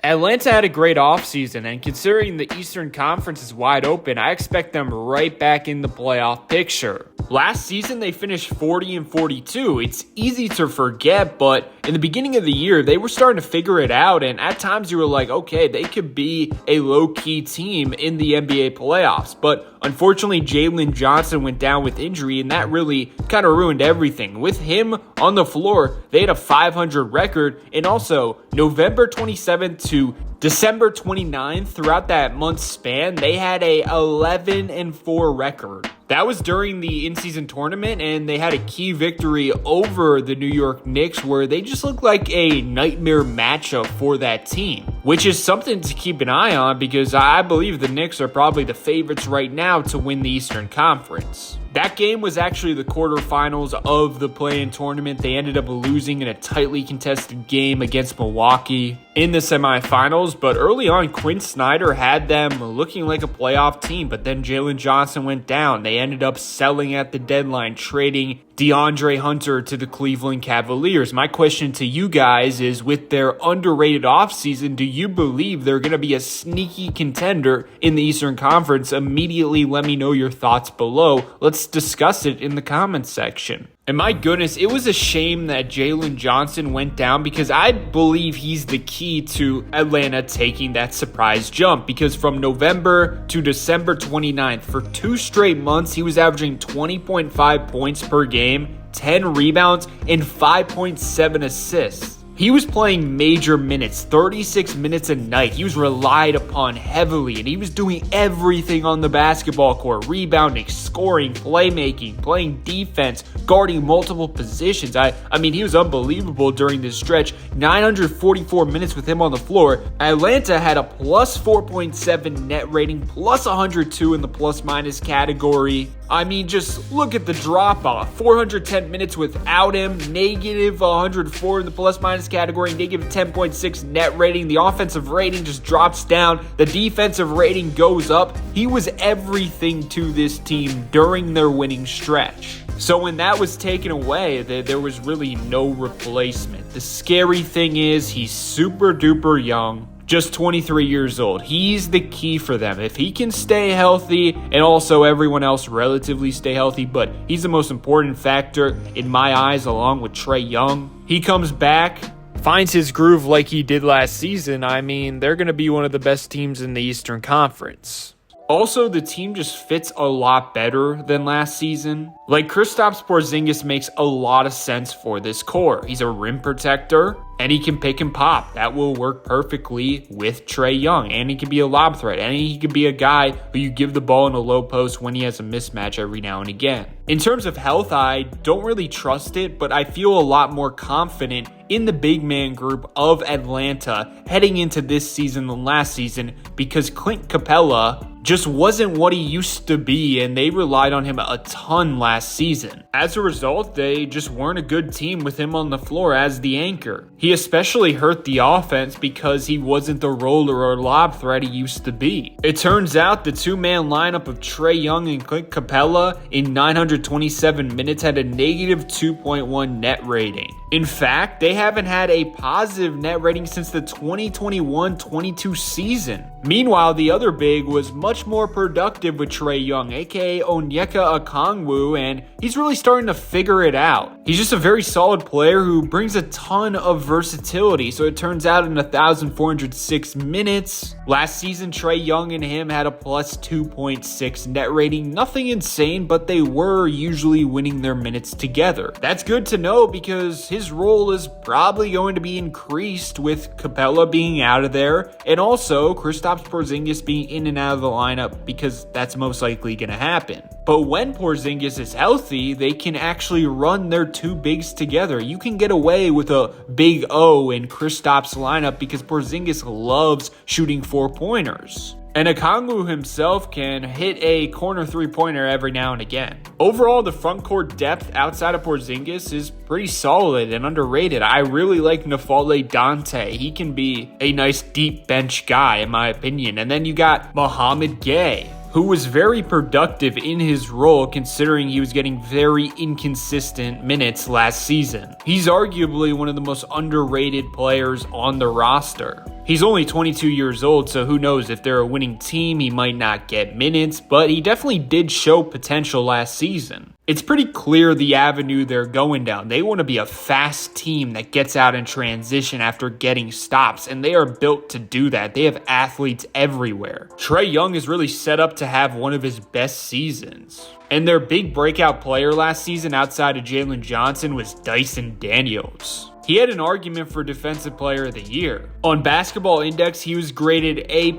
Atlanta had a great offseason, and considering the Eastern Conference is wide open, I expect them right back in the playoff picture. Last season, they finished 40-42. It's easy to forget, but in the beginning of the year, they were starting to figure it out, and at times you were like, okay, they could be a low-key team in the NBA playoffs. But unfortunately, Jalen Johnson went down with injury, and that really kind of ruined everything. With him on the floor, they had a 500 record, and also November 27th to December 29th, throughout that month span, they had a 11-4 record. That was during the in-season tournament, and they had a key victory over the New York Knicks where they just looked like a nightmare matchup for that team, which is something to keep an eye on because I believe the Knicks are probably the favorites right now to win the Eastern Conference. That game was actually the quarterfinals of the play-in tournament. They ended up losing in a tightly contested game against Milwaukee in the semifinals, but early on, Quinn Snyder had them looking like a playoff team, but then Jalen Johnson went down. They ended up selling at the deadline, trading DeAndre Hunter to the Cleveland Cavaliers. My question to you guys is, with their underrated offseason, do you believe they're going to be a sneaky contender in the Eastern Conference? Immediately let me know your thoughts below. Let's discuss it in the comments section. And my goodness, it was a shame that Jalen Johnson went down because I believe he's the key to Atlanta taking that surprise jump, because from November to December 29th, for 2 straight months, he was averaging 20.5 points per game, 10 rebounds, and 5.7 assists. He was playing major minutes, 36 minutes a night. He was relied upon heavily, and he was doing everything on the basketball court: rebounding, scoring, playmaking, playing defense, guarding multiple positions. I mean, he was unbelievable during this stretch. 944 minutes with him on the floor. Atlanta had a plus 4.7 net rating, plus 102 in the plus-minus category. I mean, just look at the drop-off. 410 minutes without him, negative 104 in the plus-minus category, negative 10.6 net rating. The offensive rating just drops down. The defensive rating goes up. He was everything to this team during their winning stretch. So when that was taken away, there was really no replacement. The scary thing is he's super duper young. Just 23 years old. He's the key for them. If he can stay healthy, and also everyone else relatively stay healthy, but he's the most important factor in my eyes, along with Trae Young. He comes back, finds his groove like he did last season. I mean, they're going to be one of the best teams in the Eastern Conference. Also, the team just fits a lot better than last season. Like, Kristaps Porzingis makes a lot of sense for this core. He's a rim protector, and he can pick and pop. That will work perfectly with Trae Young. And he can be a lob threat. And he can be a guy who you give the ball in a low post when he has a mismatch every now and again. In terms of health, I don't really trust it, but I feel a lot more confident in the big man group of Atlanta heading into this season than last season, because Clint Capella just wasn't what he used to be, and they relied on him a ton last season. As a result, they just weren't a good team with him on the floor as the anchor. He especially hurt the offense because he wasn't the roller or lob threat he used to be. It turns out the two-man lineup of Trae Young and Clint Capella in 927 minutes had a negative 2.1 net rating. In fact, they haven't had a positive net rating since the 2021-22 season. Meanwhile, the other big was much more productive with Trae Young, aka Onyeka Okongwu, and he's really starting to figure it out. He's just a very solid player who brings a ton of versatility. So it turns out in 1,406 minutes, last season Trae Young and him had a plus 2.6 net rating. Nothing insane, but they were usually winning their minutes together. That's good to know because his role is probably going to be increased with Capella being out of there, and also Kristaps Porzingis being in and out of the lineup, because that's most likely going to happen. But when Porzingis is healthy, they can actually run their two bigs together. You can get away with a big O in Kristaps' lineup because Porzingis loves shooting 4-pointers. And Okongwu himself can hit a corner 3-pointer every now and again. Overall, the front court depth outside of Porzingis is pretty solid and underrated. I really like N'Faly Dante. He can be a nice deep bench guy, in my opinion. And then you got Mohamed Gay. who was very productive in his role considering he was getting very inconsistent minutes last season. He's arguably one of the most underrated players on the roster. He's only 22 years old, so who knows, if they're a winning team, he might not get minutes, but he definitely did show potential last season. It's pretty clear the avenue they're going down. They want to be a fast team that gets out in transition after getting stops, and they are built to do that. They have athletes everywhere. Trae Young is really set up to have one of his best seasons. And their big breakout player last season outside of Jalen Johnson was Dyson Daniels. He had an argument for Defensive Player of the Year. On Basketball Index, he was graded A+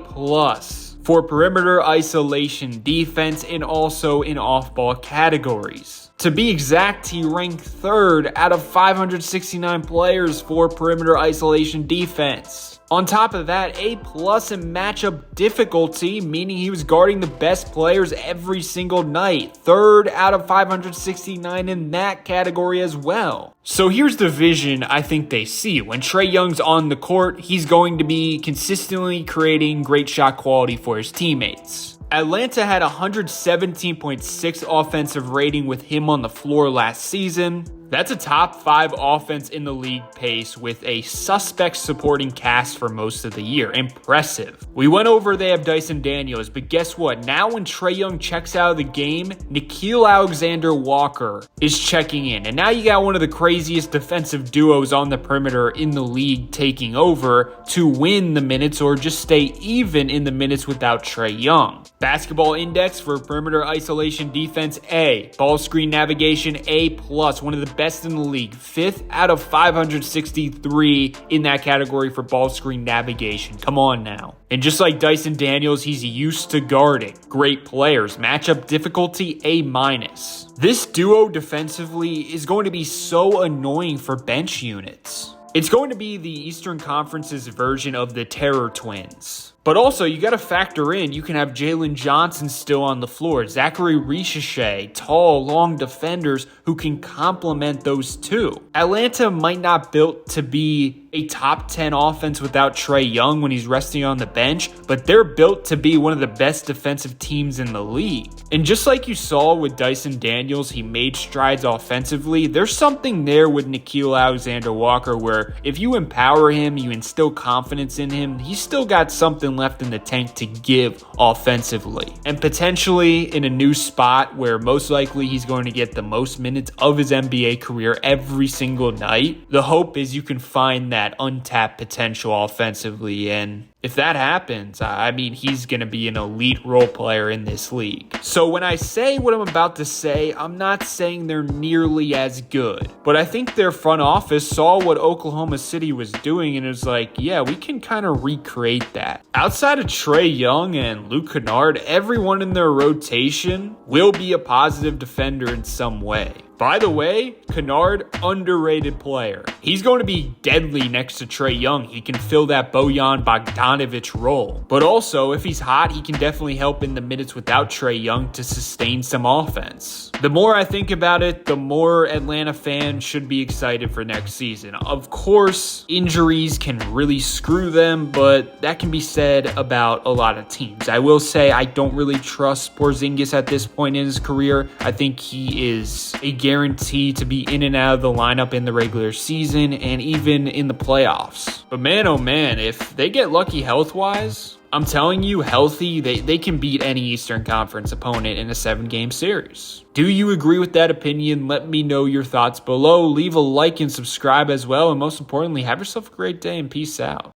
for perimeter isolation defense and also in off-ball categories. To be exact, he ranked 3rd out of 569 players for perimeter isolation defense. On top of that, A+ in matchup difficulty, meaning he was guarding the best players every single night. 3rd out of 569 in that category as well. So here's the vision I think they see. When Trae Young's on the court, he's going to be consistently creating great shot quality for his teammates. Atlanta had 117.6 offensive rating with him on the floor last season. That's a top 5 offense in the league pace with a suspect supporting cast for most of the year. Impressive. We went over they have Dyson Daniels, but guess what? Now when Trae Young checks out of the game, Nickeil Alexander-Walker is checking in. And now you got one of the craziest defensive duos on the perimeter in the league taking over to win the minutes or just stay even in the minutes without Trae Young. Basketball Index for perimeter isolation defense, A. Ball screen navigation, A+. One of the best in the league. 5th out of 563 in that category for ball screen navigation. Come on now. And just like Dyson Daniels, he's used to guarding great players. Matchup difficulty, A-. This duo defensively is going to be so annoying for bench units. It's going to be the Eastern Conference's version of the Terror Twins. But also, you got to factor in, you can have Jalen Johnson still on the floor, Zachary Richichet, tall, long defenders who can complement those two. Atlanta might not built to be a top 10 offense without Trae Young when he's resting on the bench, but they're built to be one of the best defensive teams in the league. And just like you saw with Dyson Daniels, he made strides offensively. There's something there with Nickeil Alexander-Walker where if you empower him, you instill confidence in him, he's still got something left in the tank to give offensively. And potentially in a new spot where most likely he's going to get the most minutes of his NBA career every single night, the hope is you can find that untapped potential offensively, and if that happens, I mean, he's going to be an elite role player in this league. So when I say what I'm about to say, I'm not saying they're nearly as good, but I think their front office saw what Oklahoma City was doing and it was like, yeah, we can kind of recreate that. Outside of Trae Young and Luke Kennard, everyone in their rotation will be a positive defender in some way. By the way, Kennard, underrated player. He's going to be deadly next to Trae Young. He can fill that Bojan Bogdanovic role. But also, if he's hot, he can definitely help in the minutes without Trae Young to sustain some offense. The more I think about it, the more Atlanta fans should be excited for next season. Of course, injuries can really screw them, but that can be said about a lot of teams. I will say I don't really trust Porzingis at this point in his career. I think he is a guarantee to be in and out of the lineup in the regular season and even in the playoffs. But man, oh man, if they get lucky health-wise, I'm telling you, healthy, they can beat any Eastern Conference opponent in a 7-game series. Do you agree with that opinion? Let me know your thoughts below. Leave a like and subscribe as well. And most importantly, have yourself a great day and peace out.